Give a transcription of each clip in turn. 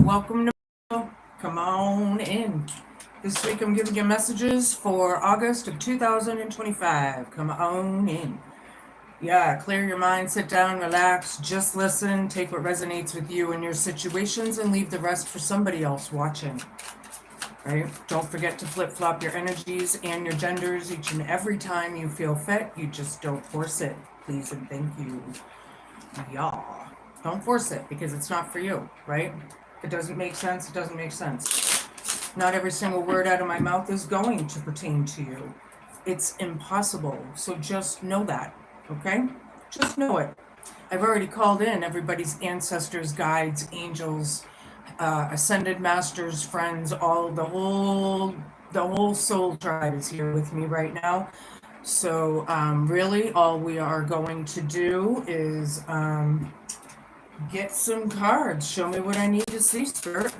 Welcome to Come on in. This week I'm giving you messages for August of 2025. Come on in. Yeah, clear your mind, sit down, relax, just listen, take what resonates with you and your situations, and leave the rest for somebody else watching. Right? Don't forget to flip flop your energies and your genders each and every time you feel fit. You just don't force it. Please and thank you. Yeah. Don't force it because it's not for you, right? If it doesn't make sense, it doesn't make sense. Not every single word out of my mouth is going to pertain to you. It's impossible. So just know that, okay? Just know it. I've already called in everybody's ancestors, guides, angels, ascended masters, friends, all the whole soul tribe is here with me right now. So really, all we are going to do is get some cards. Show me what I need to see, Spirit.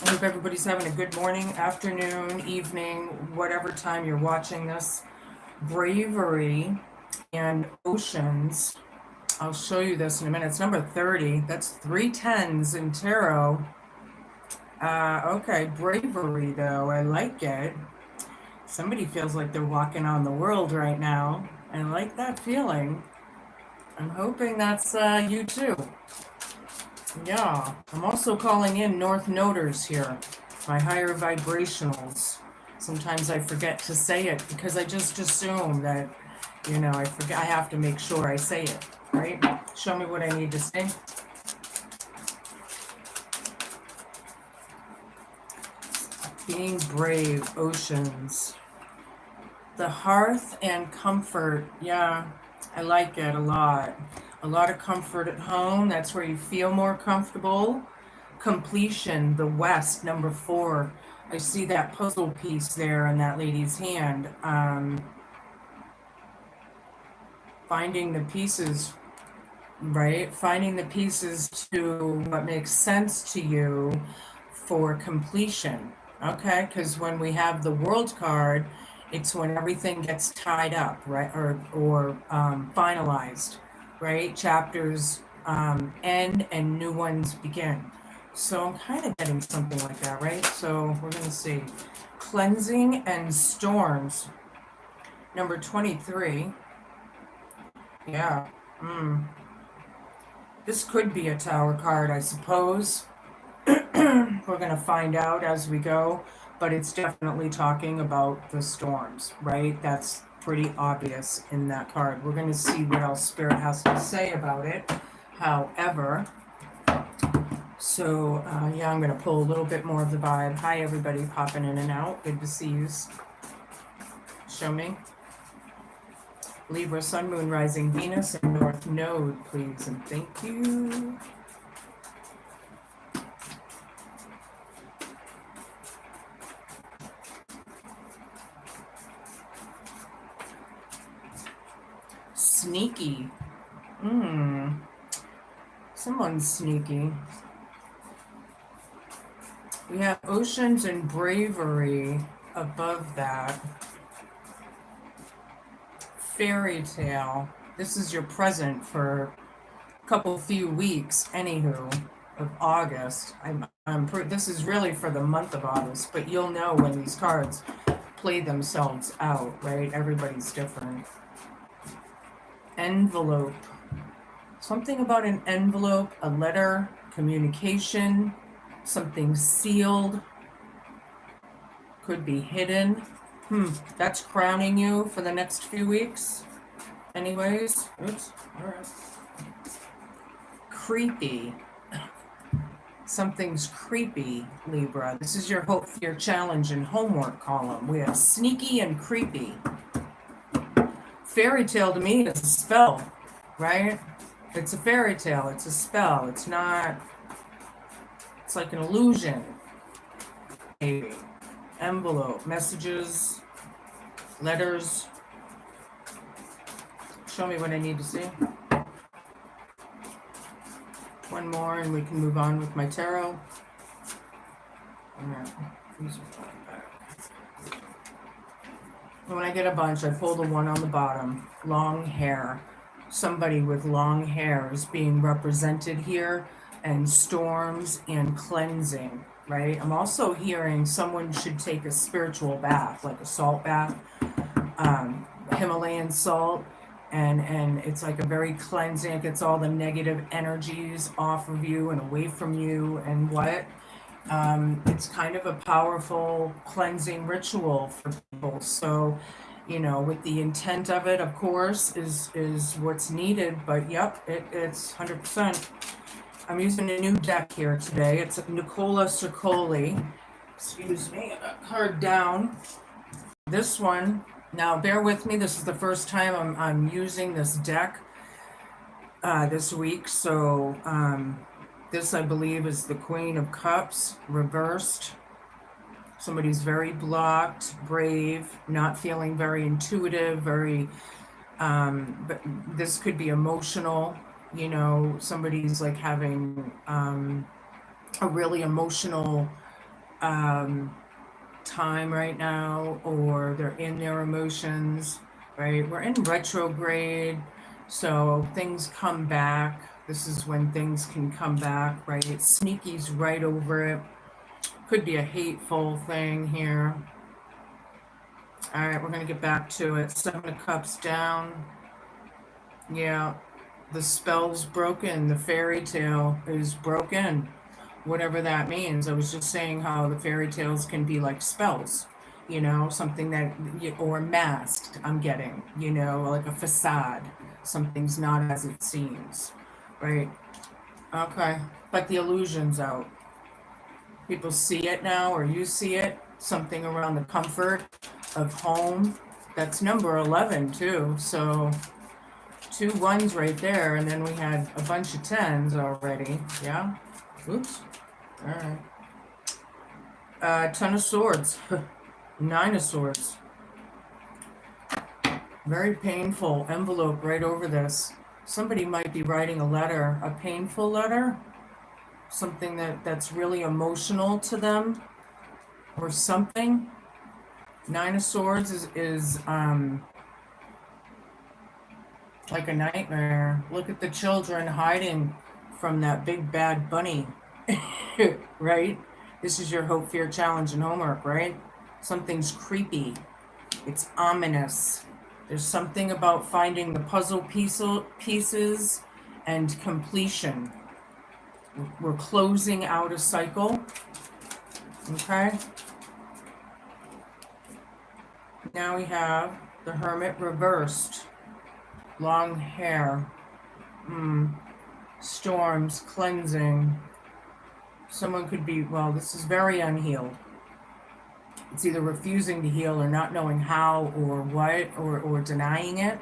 I hope everybody's having a good morning, afternoon, evening, whatever time you're watching this. Bravery and oceans. I'll show you this in a minute. It's number 30. That's 3 10s in tarot. Okay, bravery though. I like it. Somebody feels like they're walking on the world right now. I like that feeling. I'm hoping that's you too. Yeah, I'm also calling in North Noders here, my higher vibrationals. Sometimes I forget to say it because I just assume that, I forget. I have to make sure I say it, right? Show me what I need to say. Being brave, oceans. The hearth and comfort, yeah, I like it a lot. A lot of comfort at home. That's where you feel more comfortable. Completion, the West, number 4. I see that puzzle piece there in that lady's hand. Finding the pieces, right? Finding the pieces to what makes sense to you for completion. Okay, because when we have the World card, it's when everything gets tied up, right, or finalized, right? Chapters end and new ones begin. So I'm kind of getting something like that, right? So we're going to see cleansing and storms. Number 23. Yeah. This could be a tower card, I suppose. We're going to find out as we go, but it's definitely talking about the storms, right? That's pretty obvious in that card. We're going to see what else Spirit has to say about it. However, so yeah, I'm going to pull a little bit more of the vibe. Hi, everybody popping in and out. Good to see you. Show me. Libra, Sun, Moon, Rising, Venus, and North Node, please, and thank you. Sneaky. Someone's sneaky. We have oceans and bravery above that. Fairy tale. This is your present for a few weeks, anywho, of August. This is really for the month of August, but you'll know when these cards play themselves out, right? Everybody's different. Envelope. Something about an envelope, a letter, communication, something sealed, could be hidden. That's crowning you for the next few weeks. Anyways, oops, all right. Creepy. Something's creepy, Libra. This is your hope, fear, challenge, and homework column. We have sneaky and creepy. Fairy tale to me is a spell, right? It's a fairy tale. It's a spell. It's not. It's like an illusion. Maybe. Envelope, messages, letters. Show me what I need to see. One more and we can move on with my tarot. Alright, these are back. When I get a bunch, I pull the one on the bottom. Long hair. Somebody with long hair is being represented here and storms and cleansing, right? I'm also hearing someone should take a spiritual bath, like a salt bath, Himalayan salt, and it's like a very cleansing. It gets all the negative energies off of you and away from you, and what it's kind of a powerful cleansing ritual for people. So, you know, with the intent of it, of course, is what's needed. But yep, it's 100%. I'm using a new deck here today. It's Nicola Circoli. Excuse me, I got card down. This one. Now, bear with me. This is the first time I'm using this deck this week. So, this, I believe, is the Queen of Cups reversed. Somebody's very blocked, brave, not feeling very intuitive, very, but this could be emotional. You know, somebody's like having a really emotional time right now, or they're in their emotions, right? We're in retrograde, so things come back. This is when things can come back, right? Sneaky's right over it. Could be a hateful thing here. All right, we're going to get back to it. 7 of Cups down. Yeah, the spell's broken. The fairy tale is broken. Whatever that means. I was just saying how the fairy tales can be like spells, you know, something that, or masked, I'm getting, you know, like a facade. Something's not as it seems, right? Okay, but the illusion's out. People see it now, or you see it, something around the comfort of home. That's number 11 too, so 2 1s right there, and then we had a bunch of 10s already, yeah? Oops. All right. 10 of Swords. 9 of Swords. Very painful envelope right over this. Somebody might be writing a letter, a painful letter, something that's really emotional to them, or something. 9 of Swords is like a nightmare. Look at the children hiding from that big bad bunny. Right? This is your hope, fear, challenge, and homework, right? Something's creepy. It's ominous. There's something about finding the puzzle pieces and completion. We're closing out a cycle. Okay? Now we have the Hermit reversed. Long hair. Storms, cleansing. Someone could be, well, this is very unhealed. It's either refusing to heal or not knowing how or what, or denying it.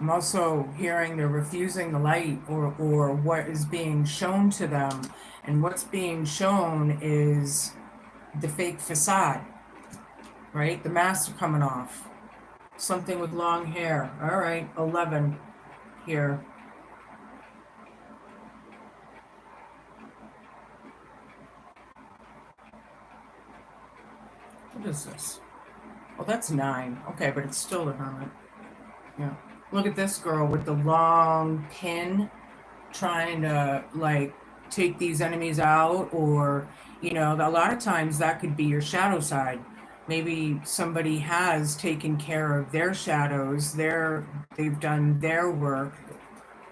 I'm also hearing they're refusing the light or what is being shown to them. And what's being shown is the fake facade, right? The masks are coming off. Something with long hair. All right, 11 here. What is this? Oh, that's 9. Okay, but it's still the Hermit. Yeah. Look at this girl with the long pin trying to, like, take these enemies out, or, you know, a lot of times that could be your shadow side. Maybe somebody has taken care of their shadows, they've done their work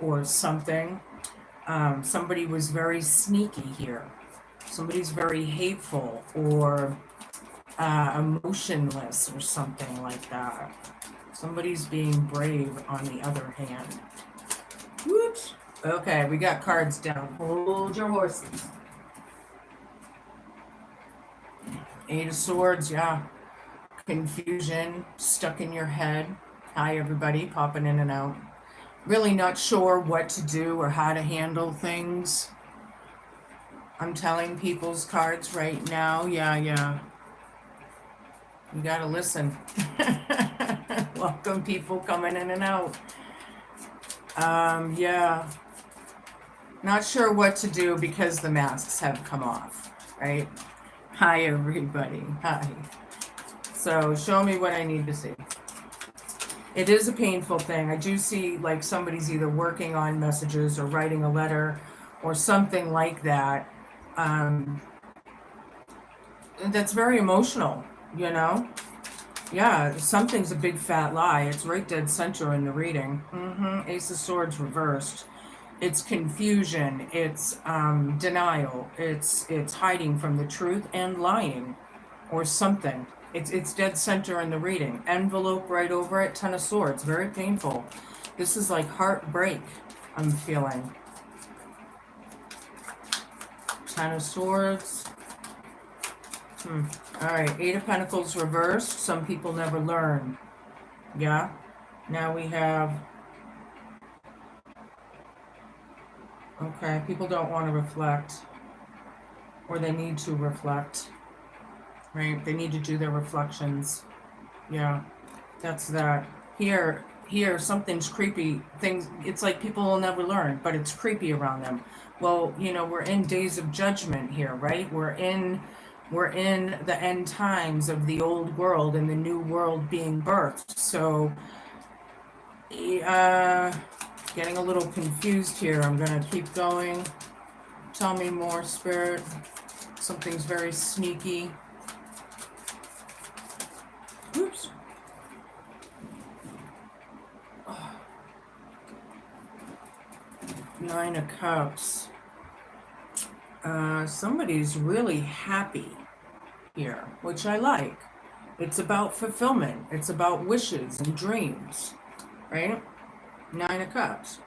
or something. Somebody was very sneaky here. Somebody's very hateful or emotionless or something like that. Somebody's being brave on the other hand. Whoops. Okay, we got cards down. Hold your horses. 8 of Swords, yeah. Confusion, stuck in your head. Hi, everybody, popping in and out. Really not sure what to do or how to handle things. I'm telling people's cards right now. Yeah. You gotta listen. Welcome, people coming in and out. Yeah. Not sure what to do because the masks have come off, right? Hi, everybody. Hi. So show me what I need to see. It is a painful thing. I do see like somebody's either working on messages or writing a letter or something like that. Um, that's very emotional, you know? Yeah, something's a big fat lie. It's right dead center in the reading. Ace of Swords reversed. It's confusion. It's denial. It's hiding from the truth and lying, or something. It's dead center in the reading. Envelope right over it. Ten of Swords. Very painful. This is like heartbreak. I'm feeling. Ten of Swords. All right. Eight of Pentacles reversed. Some people never learn. Yeah. Now we have. Okay. People don't want to reflect, or they need to reflect. Right? They need to do their reflections. Yeah, that's that. Here, something's creepy. Things, it's like people will never learn, but it's creepy around them. Well, you know, we're in days of judgment here, right? We're in the end times of the old world and the new world being birthed. So, getting a little confused here. I'm gonna keep going. Tell me more, Spirit. Something's very sneaky. Oops. Nine of Cups. Somebody's really happy here, which I like. It's about fulfillment. It's about wishes and dreams, right? Nine of Cups.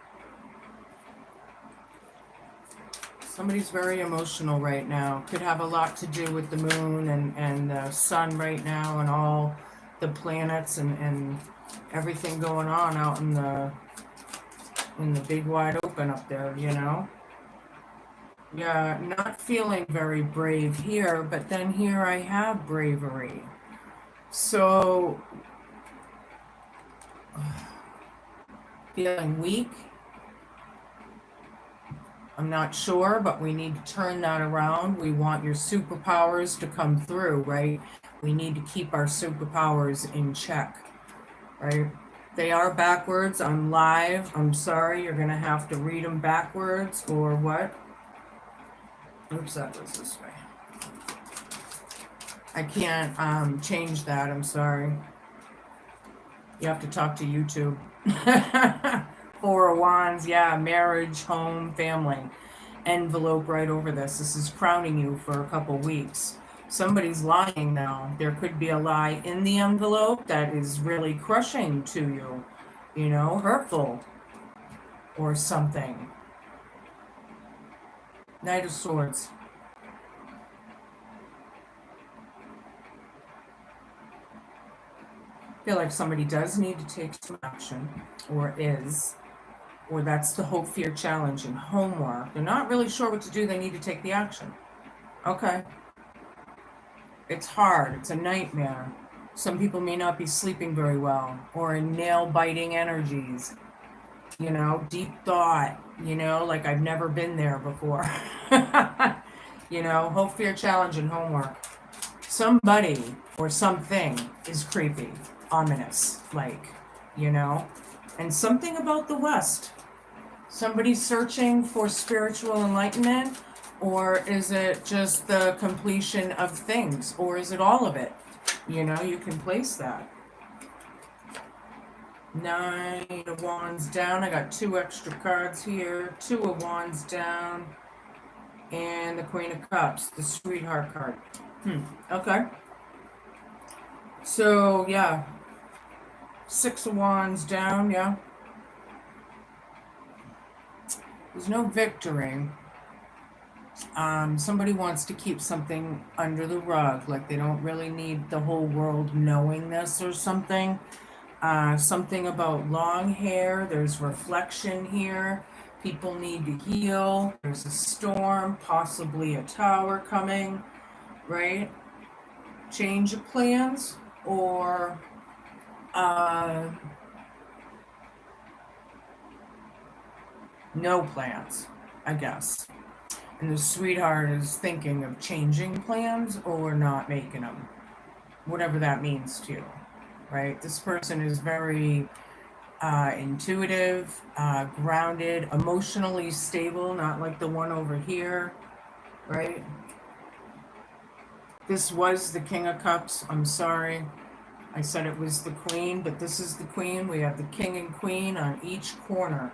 Somebody's very emotional right now. Could have a lot to do with the moon and the sun right now and all the planets and everything going on out in the big wide open up there, you know? Yeah, not feeling very brave here, but then here I have bravery. So, feeling weak. I'm not sure, but we need to turn that around. We want your superpowers to come through, right? We need to keep our superpowers in check, right? They are backwards. I'm live. I'm sorry. You're going to have to read them backwards or what? Oops, that was this way. I can't change that. I'm sorry. You have to talk to YouTube. Four of Wands, yeah, marriage, home, family. Envelope right over this. This is crowning you for a couple weeks. Somebody's lying now. There could be a lie in the envelope that is really crushing to you, you know, hurtful or something. Knight of Swords. I feel like somebody does need to take some action, or is, or that's the hope, fear, challenge, and homework. They're not really sure what to do. They need to take the action. Okay. It's hard. It's a nightmare. Some people may not be sleeping very well, or in nail-biting energies. You know, deep thought, you know, like I've never been there before. You know, hope, fear, challenge, and homework. Somebody or something is creepy, ominous, like, you know, and something about the West. Somebody's searching for spiritual enlightenment, or is it just the completion of things, or is it all of it? You know, you can place that. Nine of Wands down. I got two extra cards here. Two of Wands down. And the Queen of Cups, the Sweetheart card. Okay. So, yeah. Six of Wands down, yeah. There's no victory. Somebody wants to keep something under the rug, like they don't really need the whole world knowing this or something. Something about long hair. There's reflection here. People need to heal. There's a storm, possibly a tower coming, right? Change of plans, or no plans, I guess. And the Sweetheart is thinking of changing plans or not making them. Whatever that means to you, right? This person is very intuitive, grounded, emotionally stable, not like the one over here, right? This was the King of Cups. I'm sorry. I said it was the Queen, but this is the Queen. We have the King and Queen on each corner,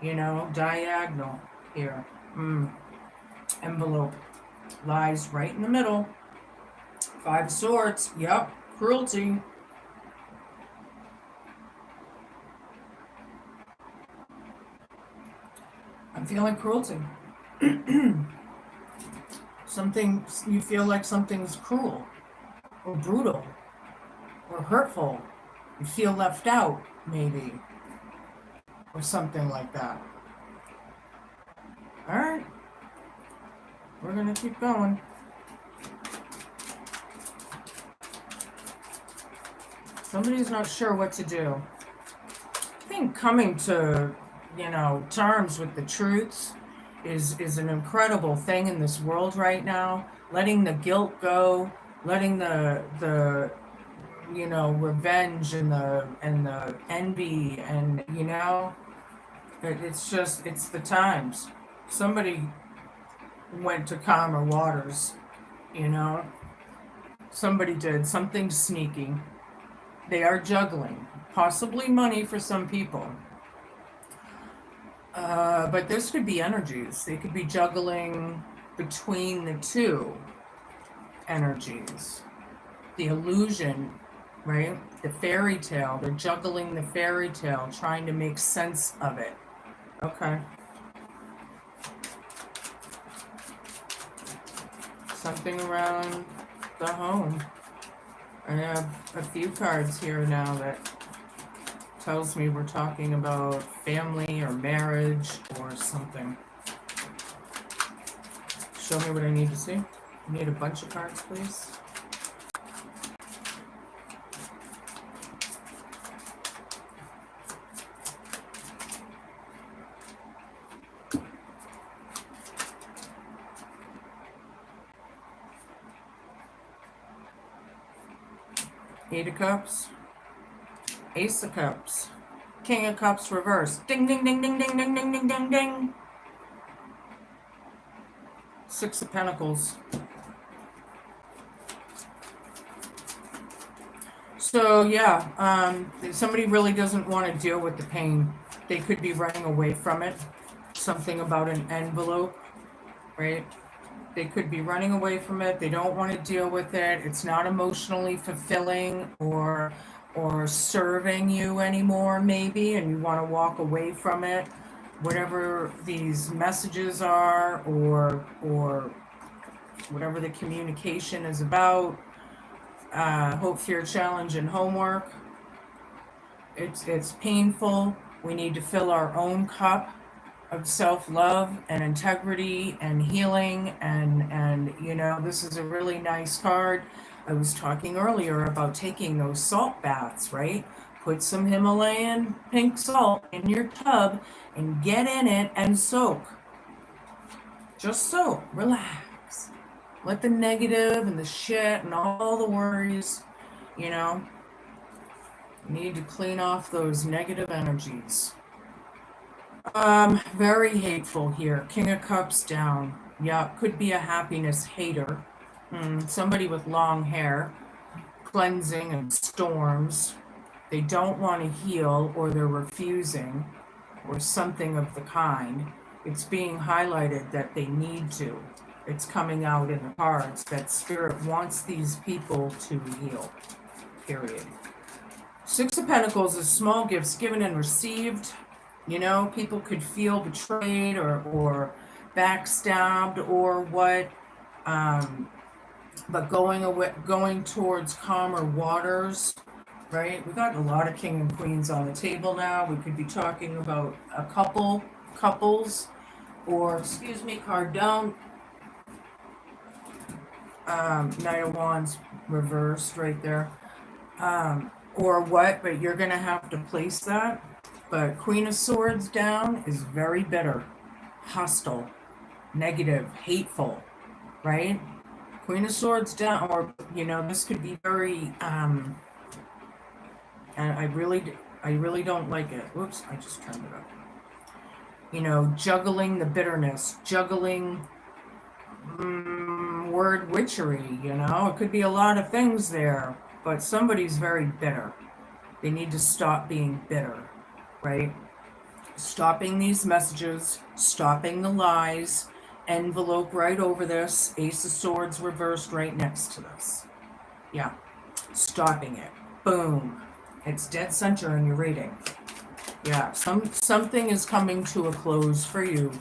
diagonal here. Envelope lies right in the middle. Five Swords. Yep. Cruelty. I'm feeling cruelty. Something, you feel like something's cruel or brutal or hurtful. You feel left out, maybe, or something like that. All right. We're going to keep going. Somebody's not sure what to do. I think coming to, terms with the truths is an incredible thing in this world right now. Letting the guilt go, letting the revenge and the envy and it's the times. Somebody went to calmer waters, somebody did something sneaky. They are juggling, possibly money for some people. But this could be energies. They could be juggling between the two energies. The illusion, right? The fairy tale. They're juggling the fairy tale, trying to make sense of it. Okay. Something around the home. I have a few cards here now that tells me we're talking about family or marriage or something. Show me what I need to see. I need a bunch of cards, please. Eight of Cups, Ace of Cups, King of Cups reversed. Ding, ding, ding, ding, ding, ding, ding, ding, ding, ding. Six of Pentacles. So yeah, somebody really doesn't want to deal with the pain. They could be running away from it. Something about an envelope, right? They could be running away from it. They don't want to deal with it. It's not emotionally fulfilling or serving you anymore, maybe, and you want to walk away from it. Whatever these messages are, or whatever the communication is about. Hope, fear, challenge, and homework. It's painful. We need to fill our own cup of self-love and integrity and healing, and this is a really nice card. I was talking earlier about taking those salt baths, right? Put some Himalayan pink salt in your tub and get in it and soak. Just soak, relax. Let the negative and the shit and all the worries, you need to clean off those negative energies. Very hateful here. King of Cups down. Yeah, could be a happiness hater. Somebody with long hair. Cleansing and storms. They don't want to heal, or they're refusing, or something of the kind. It's being highlighted that they need to. It's coming out in the cards that Spirit wants these people to heal. Period. Six of Pentacles is small gifts given and received. People could feel betrayed or backstabbed or what, but going towards calmer waters, right? We got a lot of King and Queens on the table now. We could be talking about a couples, or card down. Knight of Wands reversed right there, or what? But you're gonna have to place that. But Queen of Swords down is very bitter, hostile, negative, hateful, right? Queen of Swords down, or, this could be very And I really don't like it. Whoops, I just turned it up. You know, juggling the bitterness, juggling word witchery, you know. It could be a lot of things there, but somebody's very bitter. They need to stop being bitter, right? Stopping these messages, stopping the lies, envelope right over this, Ace of Swords reversed right next to this. Yeah, stopping it. Boom. It's dead center in your reading. Yeah, something is coming to a close for you,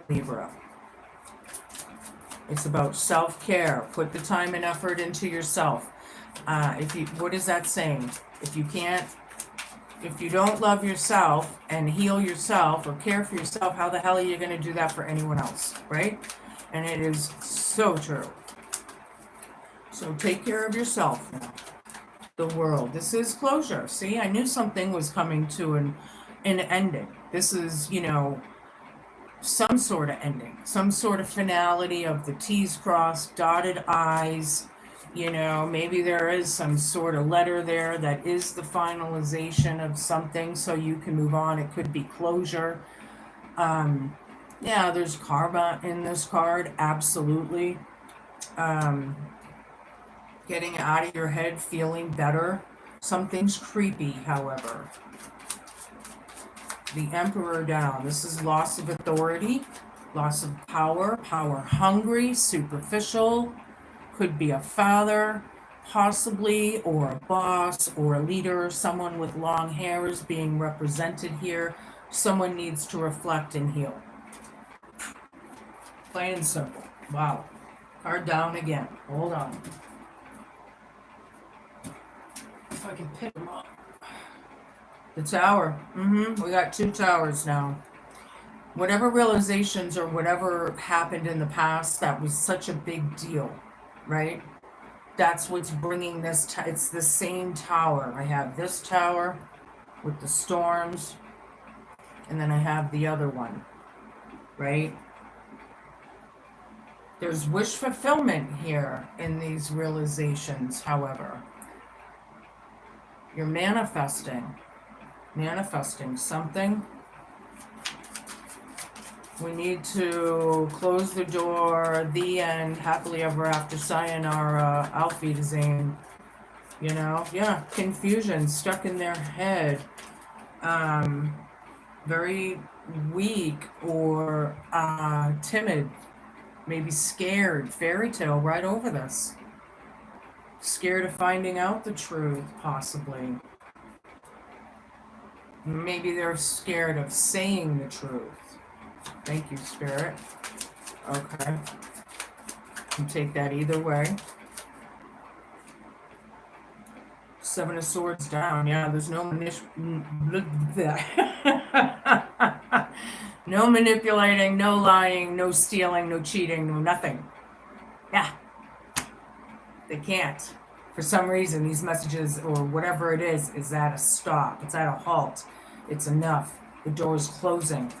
Libra. It's about self-care. Put the time and effort into yourself. What is that saying? If you don't love yourself and heal yourself or care for yourself, how the hell are you going to do that for anyone else, right? And it is so true. So take care of yourself now. The world. This is closure. See, I knew something was coming to an ending. This is, you know, some sort of ending, some sort of finality of the T's crossed, dotted I's. You know, maybe there is some sort of letter there that is the finalization of something so you can move on. It could be closure. Yeah, there's karma in this card, absolutely. Getting out of your head, feeling better. Something's creepy, however. The Emperor down. This is loss of authority, loss of power, power hungry, superficial. Could be a father, possibly, or a boss, or a leader. Someone with long hair is being represented here. Someone needs to reflect and heal. Plain and simple. Wow. Card down again. Hold on. If I can pick them up. The Tower. We got 2 towers now. Whatever realizations or whatever happened in the past that was such a big deal, right? That's what's bringing this. It's the same tower. I have this tower with the storms, and then I have the other one, right? There's wish fulfillment here in these realizations, however. You're manifesting something. We need to close the door, the end, happily ever after, sayonara, auf Wiedersehen. You know, yeah, confusion, stuck in their head, very weak or timid, maybe scared, fairy tale right over this. Scared of finding out the truth, possibly. Maybe they're scared of saying the truth. Thank you, Spirit. Okay. You take that either way. 7 of Swords down. Yeah, there's no no manipulating, no lying, no stealing, no cheating, no nothing. Yeah. They can't. For some reason, these messages or whatever it is at a stop. It's at a halt. It's enough. The door's closing.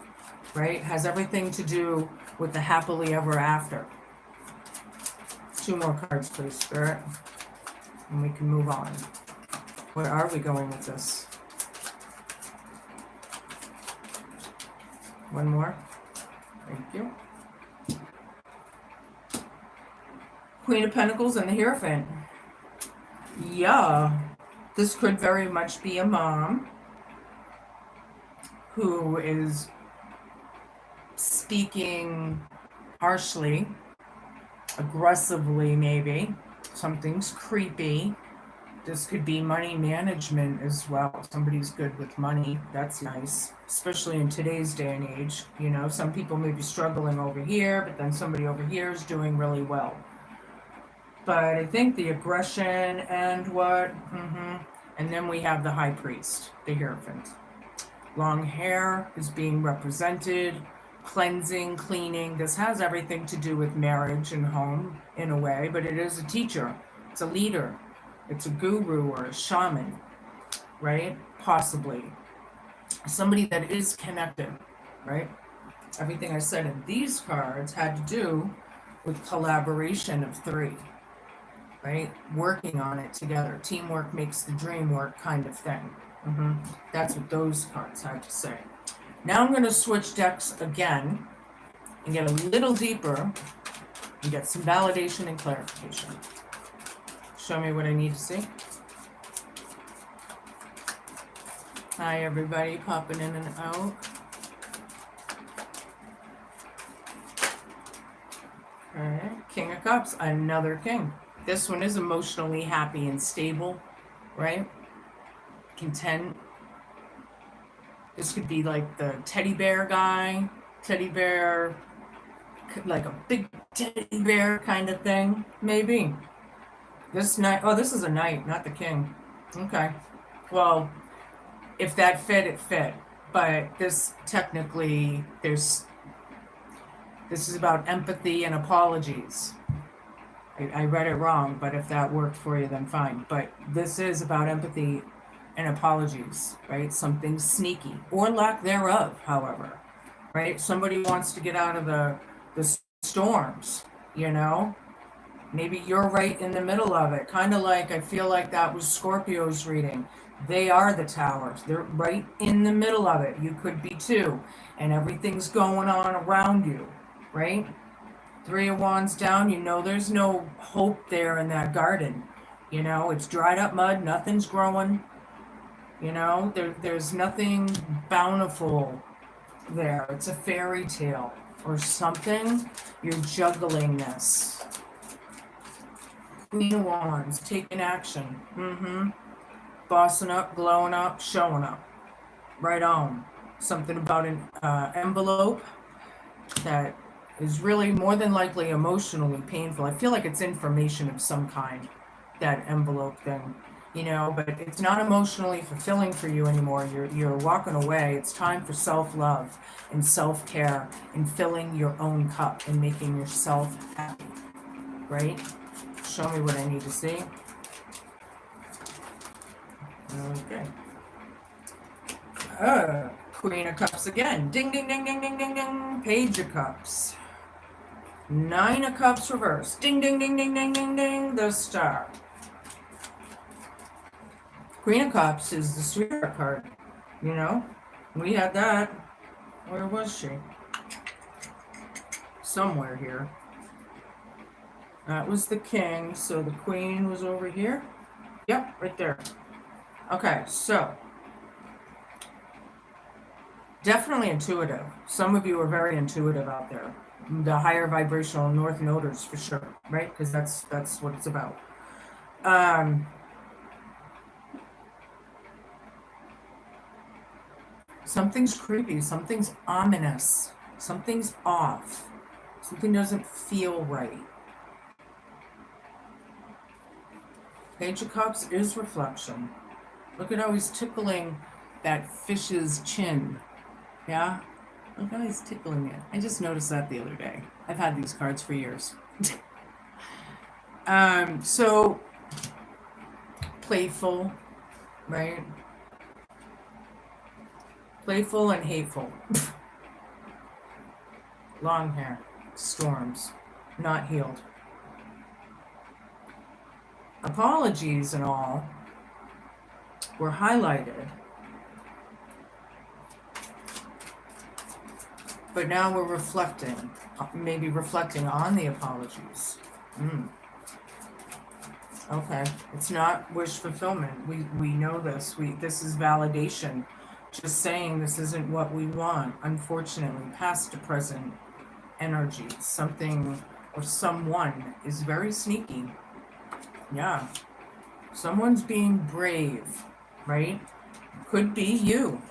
Right? Has everything to do with the happily ever after. 2 more cards, please, Spirit. And we can move on. Where are we going with this? 1 more. Thank you. Queen of Pentacles and the Hierophant. Yeah. This could very much be a mom who is speaking harshly, aggressively maybe. Something's creepy. This could be money management as well. Somebody's good with money. That's nice, especially in today's day and age. You know, some people may be struggling over here, but then somebody over here is doing really well. But I think the aggression and what? And then we have the High Priest, the Hierophant. Long hair is being represented. Cleansing, cleaning. This has everything to do with marriage and home in a way, but it is a teacher. It's a leader. It's a guru or a shaman, right? Possibly. Somebody that is connected, right? Everything I said in these cards had to do with collaboration of 3. right? Working on it together. Teamwork makes the dream work kind of thing. That's what those cards had to say. Now I'm going to switch decks again and get a little deeper and get some validation and clarification. Show me what I need to see. Hi, everybody, popping in and out. Okay, King of Cups, another king. This one is emotionally happy and stable, right? Content. This could be like the teddy bear guy, teddy bear, like a big teddy bear kind of thing, maybe. This knight, oh, this is a knight, not the king. Okay. Well, if that fit, it fit. But this technically, this is about empathy and apologies. I read it wrong, but if that worked for you, then fine. But this is about empathy and apologies, right? Something sneaky, or lack thereof, however, right? Somebody wants to get out of the storms, you know? Maybe you're right in the middle of it. Kind of like, I feel like that was Scorpio's reading. They are the towers. They're right in the middle of it. You could be too. And everything's going on around you, right? Three of Wands down, you know there's no hope there in that garden. You know, it's dried up mud, nothing's growing. You know, there's nothing bountiful there. It's a fairy tale or something. You're juggling this. Queen of Wands, taking action. Bossing up, glowing up, showing up. Right on. Something about an envelope that is really more than likely emotionally painful. I feel like it's information of some kind, that envelope thing, you know, but it's not emotionally fulfilling for you anymore. You're walking away. It's time for self-love and self-care and filling your own cup and making yourself happy, right? Show me what I need to see. Okay. Queen of Cups again. Ding, ding, ding, ding, ding, ding, ding. Page of Cups. Nine of Cups reversed. Ding, ding, ding, ding, ding, ding, ding. The Star. Queen of Cups is the sweetheart card. You know, we had that. Where was she? Somewhere here. That was the king, so the queen was over here. Yep, right there. Okay, so definitely intuitive. Some of you are very intuitive out there. The higher vibrational North Noders for sure, right? Because that's what it's about. Something's creepy. Something's ominous. Something's off. Something doesn't feel right. Page of Cups is reflection. Look at how he's tickling that fish's chin. Yeah? Look how he's tickling it. I just noticed that the other day. I've had these cards for years. So, playful, right? Playful and hateful. Long hair. Storms. Not healed. Apologies and all were highlighted. But now we're reflecting, maybe reflecting on the apologies. Okay, it's not wish fulfillment. We know this. This is validation. Just saying this isn't what we want. Unfortunately, past to present energy. Something or someone is very sneaky. Yeah. Someone's being brave, right? Could be you,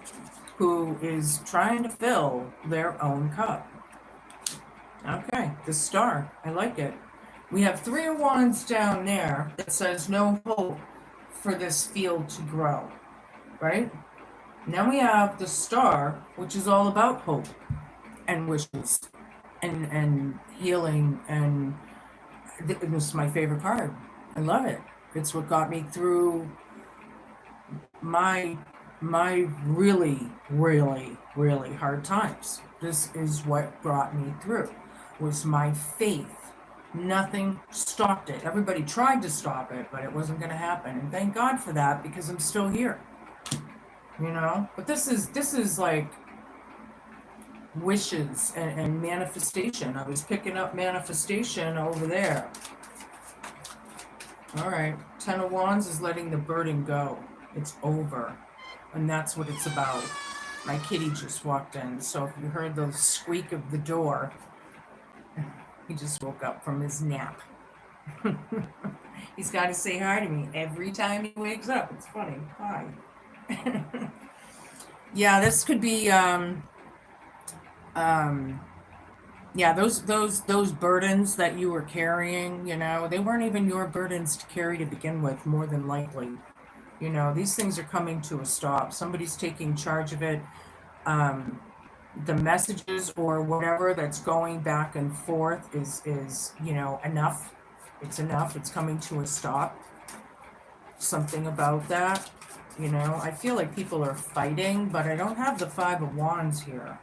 who is trying to fill their own cup. Okay, the Star. I like it. We have Three of Wands down there that says no hope for this field to grow, right? Now we have the Star, which is all about hope and wishes and healing, and this is my favorite card. I love it. It's what got me through my really, really, really hard times. This is what brought me through, was my faith Nothing stopped it. Everybody tried to stop it, but it wasn't going to happen. And thank God for that, because I'm still here. You know? But this is like wishes and manifestation. I was picking up manifestation over there. All right. 10 of Wands is letting the burden go. It's over. And that's what it's about. My kitty just walked in, so if you heard the squeak of the door, he just woke up from his nap. He's got to say hi to me every time he wakes up. It's funny. Hi. Yeah, this could be yeah, those burdens that you were carrying, you know, they weren't even your burdens to carry to begin with, more than likely. You know, these things are coming to a stop. Somebody's taking charge of it. The messages or whatever that's going back and forth is you know, enough. It's enough. It's coming to a stop. Something about that. You know, I feel like people are fighting, but I don't have the Five of Wands here.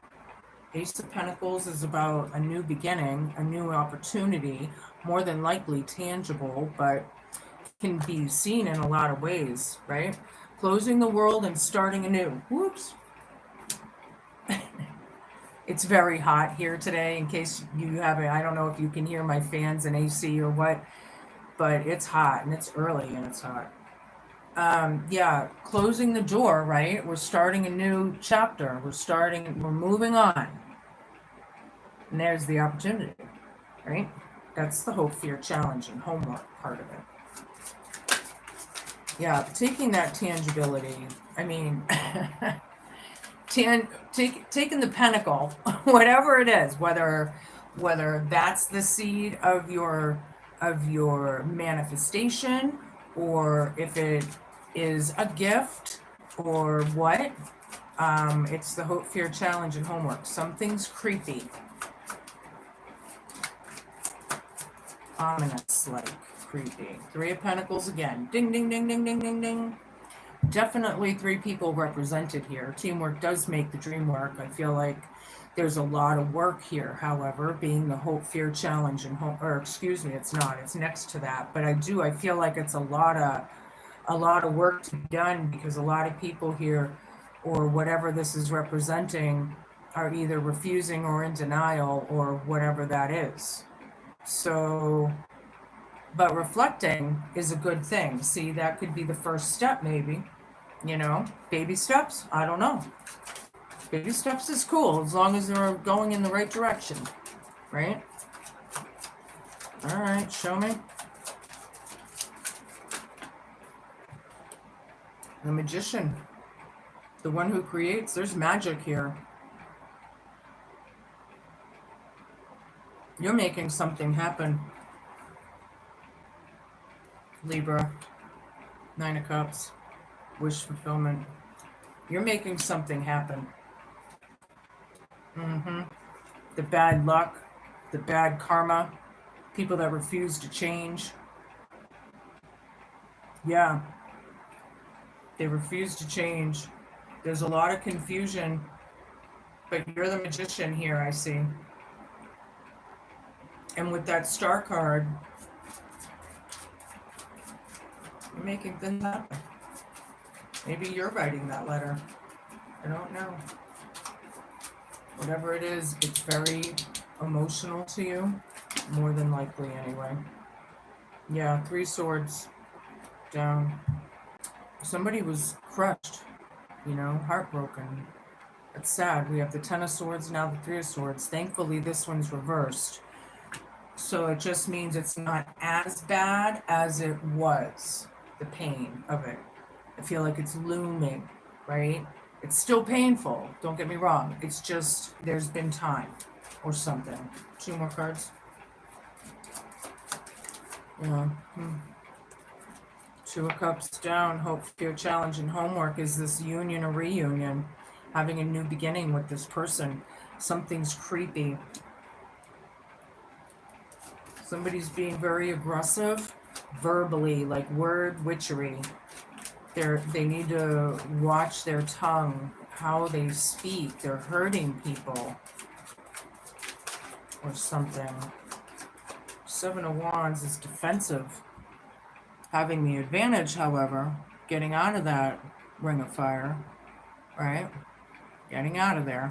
Ace of Pentacles is about a new beginning, a new opportunity, more than likely tangible, but can be seen in a lot of ways, right? Closing the world and starting anew. Whoops. It's very hot here today, in case you haven't, I don't know if you can hear my fans and AC or what, but it's hot and it's early and it's hot. Yeah, closing the door, right? We're starting a new chapter. We're moving on. And there's the opportunity, right? That's the hope, fear, challenge, and homework part of it. Yeah, taking that tangibility. I mean, taking the pentacle, whatever it is, whether that's the seed of your manifestation, or if it is a gift, or what. It's the hope, fear, challenge, and homework. Something's creepy. Ominous, like creepy. Three of Pentacles again. Ding, ding, ding, ding, ding, ding, ding. Definitely three people represented here. Teamwork does make the dream work. I feel like there's a lot of work here, however, being the hope, fear, challenge, and hope, or excuse me, it's not. It's next to that. But I feel like it's a lot of work to be done, because a lot of people here, or whatever this is representing, are either refusing or in denial, or whatever that is. So, but reflecting is a good thing. See, that could be the first step, maybe. You know, baby steps? I don't know. Baby steps is cool, as long as they're going in the right direction, right? All right, show me. The Magician. The one who creates. There's magic here. You're making something happen. Libra. Nine of Cups. Wish fulfillment. You're making something happen. The bad luck. The bad karma. People that refuse to change. Yeah. They refuse to change. There's a lot of confusion. But you're the Magician here, I see. And with that Star card, you're making things happen. Maybe you're writing that letter. I don't know. Whatever it is, it's very emotional to you. More than likely, anyway. Yeah, Three Swords down. Somebody was crushed, you know, heartbroken. It's sad. We have the Ten of Swords, now the Three of Swords. Thankfully, this one's reversed. So it just means it's not as bad as it was, the pain of it. I feel like it's looming, right? It's still painful, don't get me wrong. It's just, there's been time or something. Two more cards. Yeah. Two of Cups down. Hope, fear, challenge, and homework is this union or reunion. Having a new beginning with this person. Something's creepy. Somebody's being very aggressive verbally, like word witchery. They need to watch their tongue, how they speak. They're hurting people or something. Seven of Wands is defensive. Having the advantage, however, getting out of that ring of fire, right? Getting out of there.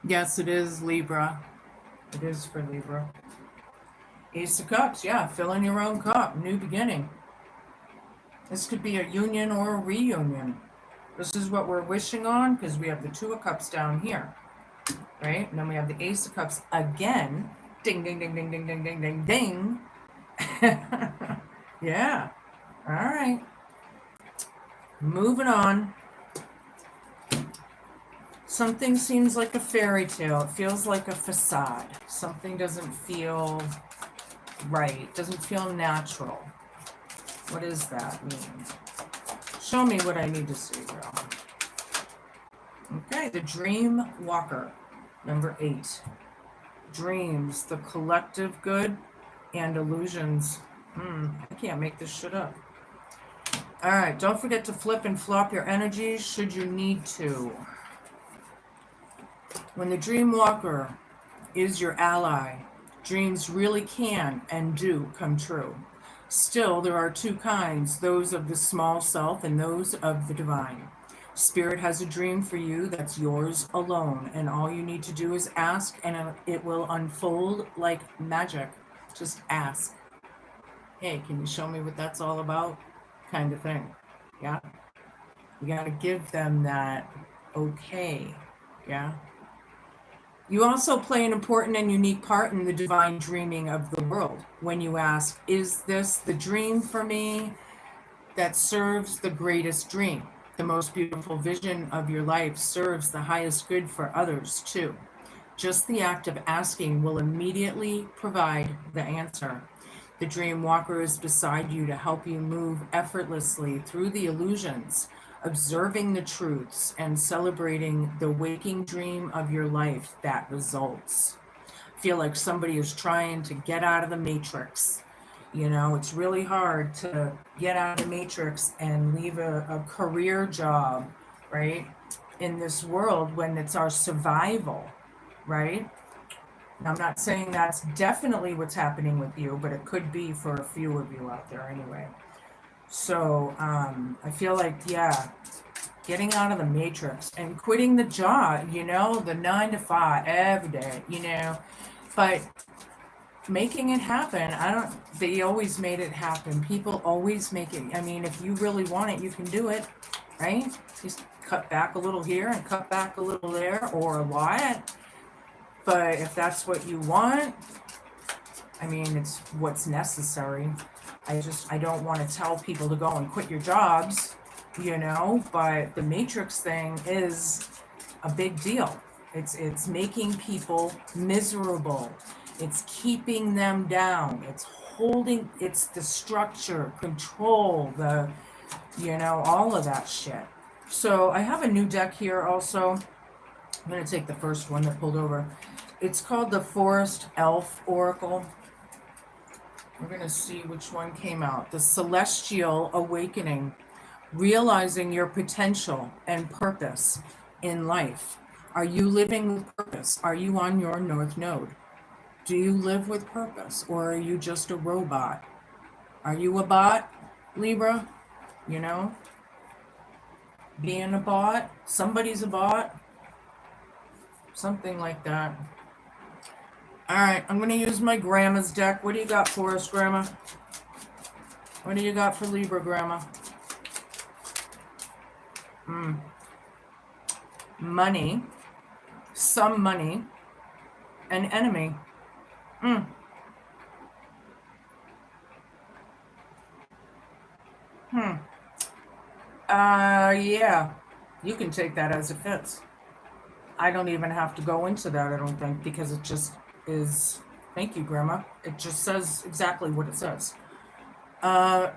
Yes, it is Libra. It is for Libra. Ace of Cups, yeah, fill in your own cup, new beginning. This could be a union or a reunion. This is what we're wishing on because we have the Two of Cups down here, right? And then we have the Ace of Cups again. Ding, ding, ding, ding, ding, ding, ding, ding, ding. Yeah. All right. Moving on. Something seems like a fairy tale. It feels like a facade. Something doesn't feel right. Doesn't feel natural. What does that mean? Show me what I need to see, girl. Okay, the Dream Walker, number 8. Dreams, the collective good, and illusions. I can't make this shit up. All right, don't forget to flip and flop your energies should you need to. When the Dream Walker is your ally, dreams really can and do come true. Still, there are two kinds, those of the small self and those of the divine. Spirit has a dream for you that's yours alone, and all you need to do is ask, and it will unfold like magic. Just ask. Hey, can you show me what that's all about? Kind of thing. Yeah? You gotta give them that okay. Yeah? You also play an important and unique part in the divine dreaming of the world. When you ask, is this the dream for me that serves the greatest dream? The most beautiful vision of your life serves the highest good for others too. Just the act of asking will immediately provide the answer. The Dream Walker is beside you to help you move effortlessly through the illusions, observing the truths and celebrating the waking dream of your life that results. I feel like somebody is trying to get out of the matrix. You know, it's really hard to get out of the matrix and leave a career job, right, in this world when it's our survival, right? Now, I'm not saying that's definitely what's happening with you, but it could be for a few of you out there anyway. So I feel like, yeah, getting out of the matrix and quitting the job, you know, the 9 to 5 every day, you know, but making it happen. They always made it happen. People always make it. I mean, if you really want it, you can do it, right? Just cut back a little here and cut back a little there or a lot. But if that's what you want, I mean, it's what's necessary. I don't want to tell people to go and quit your jobs, you know, but the matrix thing is a big deal. It's making people miserable. It's keeping them down. It's the structure, control, you know, all of that shit. So I have a new deck here also. I'm going to take the first one that pulled over. It's called the Forest Elf Oracle. We're going to see which one came out. The Celestial Awakening. Realizing your potential and purpose in life. Are you living with purpose? Are you on your North Node? Do you live with purpose, or are you just a robot? Are you a bot, Libra? You know? Being a bot? Somebody's a bot? Something like that. All right, I'm going to use my grandma's deck. What do you got for us, Grandma? What do you got for Libra, Grandma? Money. Some money. An enemy. Yeah. You can take that as it fits. I don't even have to go into that, I don't think, because it just is. Thank you, Grandma. It just says exactly what it says.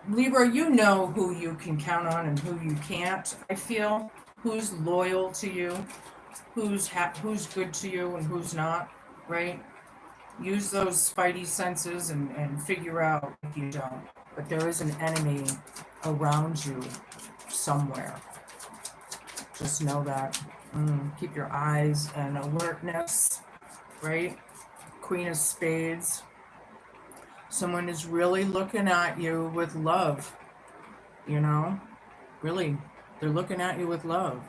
Libra, you know who you can count on and who you can't, I feel. Who's loyal to you, who's good to you and who's not, right? Use those spidey senses and figure out if you don't. But there is an enemy around you somewhere. Just know that. Keep your eyes and alertness, right? Queen of Spades. Someone is really looking at you with love, you know? Really, they're looking at you with love.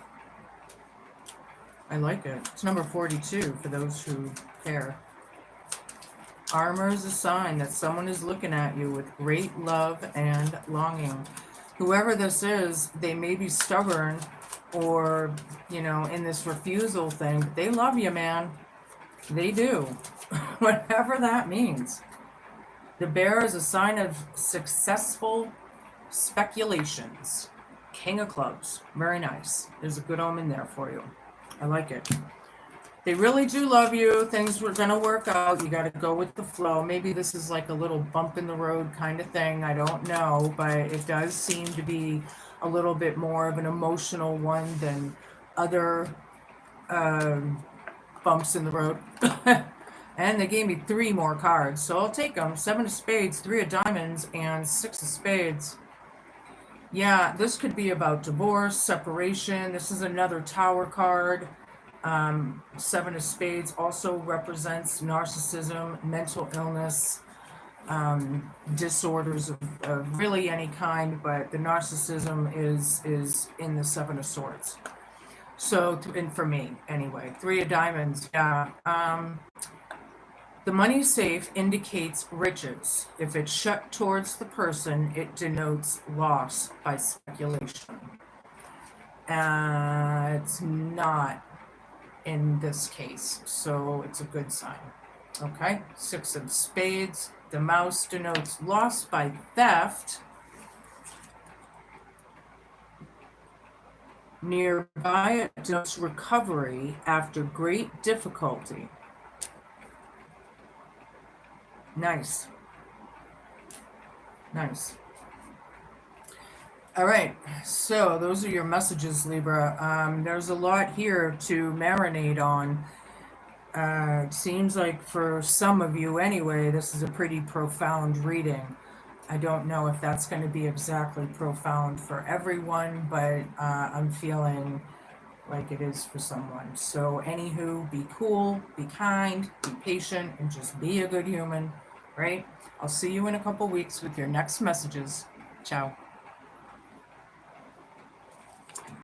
I like it. It's number 42 for those who care. Armor is a sign that someone is looking at you with great love and longing. Whoever this is, they may be stubborn or, you know, in this refusal thing, but they love you, man. They do. Whatever that means. The bear is a sign of successful speculations. King of Clubs. Very nice. There's a good omen there for you. I like it. They really do love you. Things were going to work out. You got to go with the flow. Maybe this is like a little bump in the road kind of thing. I don't know. But it does seem to be a little bit more of an emotional one than other bumps in the road. And they gave me 3 more cards. So I'll take them. 7 of spades, 3 of diamonds, and 6 of spades. Yeah, this could be about divorce, separation. This is another Tower card. 7 of spades also represents narcissism, mental illness, disorders of really any kind, but the narcissism is in the 7 of swords. So, and for me, anyway, 3 of diamonds, yeah. The money safe indicates riches. If it's shut towards the person, it denotes loss by speculation. It's not in this case, so it's a good sign. Okay, 6 of spades. The mouse denotes loss by theft. Nearby, it denotes recovery after great difficulty. Nice. Nice. All right, so those are your messages, Libra. There's a lot here to marinate on. It seems like for some of you anyway, this is a pretty profound reading. I don't know if that's going to be exactly profound for everyone, but I'm feeling like it is for someone. So anywho, be cool, be kind, be patient, and just be a good human, right? I'll see you in a couple weeks with your next messages. Ciao.